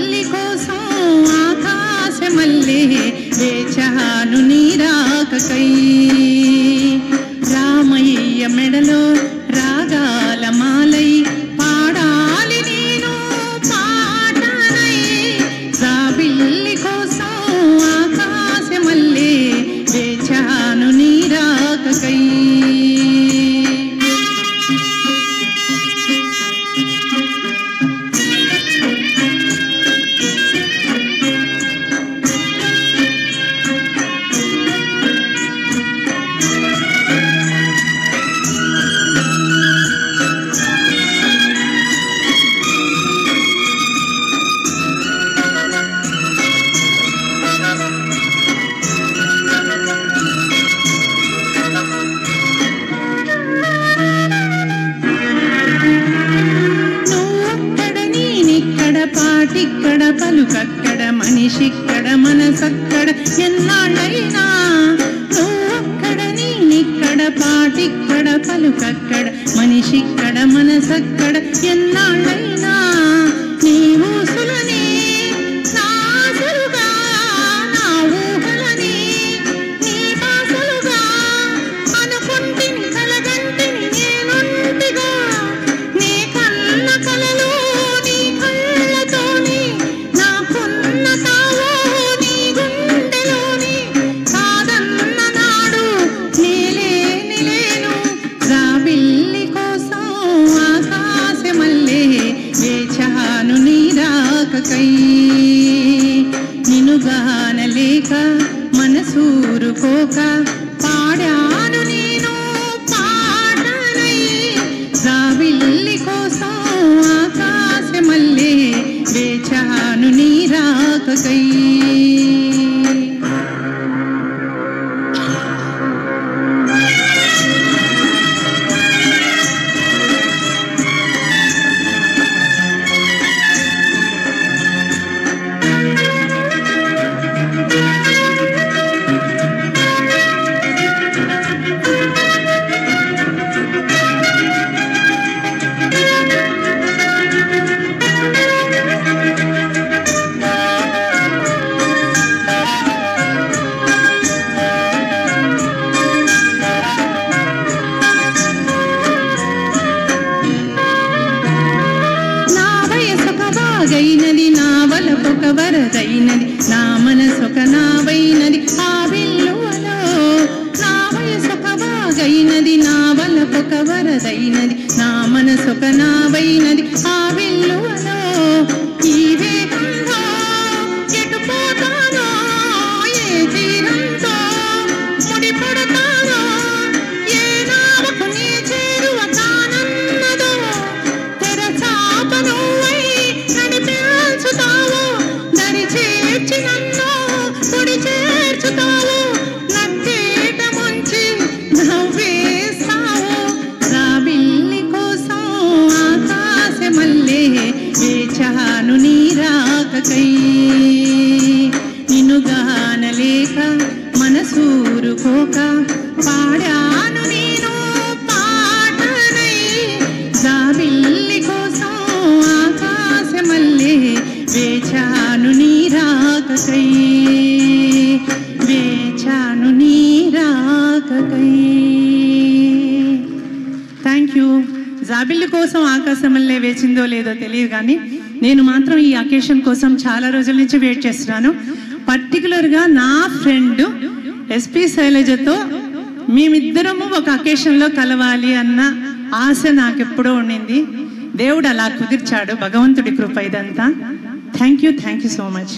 జాబిల్లి కోసం ఆకాశమల్లే వేచాను నీ రాకకై రామయ్య మెడలో రాగాల మాలై పాడాలి నేను పాటనై జాబిల్లి కోసం ఆకాశమల్లే వేచాను నీ రాకకై పాటిక్కడ పలుకక్కడ మనిషిక్కడ మనసక్కడ ఎన్నాళ్ళైనా నువ్వక్కడ నేనిక్కడ పాటిక్కడ పలుకక్కడ మనిషిక్కడ మనసక్కడ ఎన్నాళ్ళైనా నీ ఊసులని నాసులుగా నా ఊహలని నీ బాసలుగా అనుకుంటిని కలగంటిని నేనుంటిగా నీ కన్న కలలు నినుగానలేక మనసూరుకోక పాడాను నేను పాటనై జాబిల్లి కోసం ఆకాశమల్లే వేచాను నీ రాకకై గైనది నా వలపొక వరదైనది నా మనసొక నావైనది ఆ విల్లువలో నా వయసొక బాగైనది నా వలపొక వరదైనది నా మనసొక నావైనది ఆ విల్లువలో ఈ వేగంలో ఎటు పోతానో ఏ తీరంతో ముడిపడతానో ఏ నావకు నీ చేరువ కానన్నదో తెరచాపను నన్ను పొడి చేర్చుతావు నట్టేట ముంచి నవ్వేస్తావు జాబిల్లి కోసం ఆకాశమల్లే వేచాను నీ రాకకై నినుగానలేక మనసూరుకోక పాడాను నేను పాటనై జాబిల్లి కోసం ఆకాశమల్లే వేచాను నీ రాకకై వేచాను నీ రాకకై థ్యాంక్ యూ. జాబిల్లి కోసం ఆకాశమల్లే వేచిందో లేదో తెలియదు కానీ నేను మాత్రం ఈ అకేషన్ కోసం చాలా రోజుల నుంచి వెయిట్ చేస్తున్నాను. పర్టికులర్గా నా ఫ్రెండ్ ఎస్పి శైలజతో మేమిద్దరము ఒక అకేషన్లో కలవాలి అన్న ఆశ నాకు ఎప్పుడో ఉండింది. దేవుడు అలా కుదిర్చాడు, భగవంతుడి కృప ఇదంతా. Thank you so much.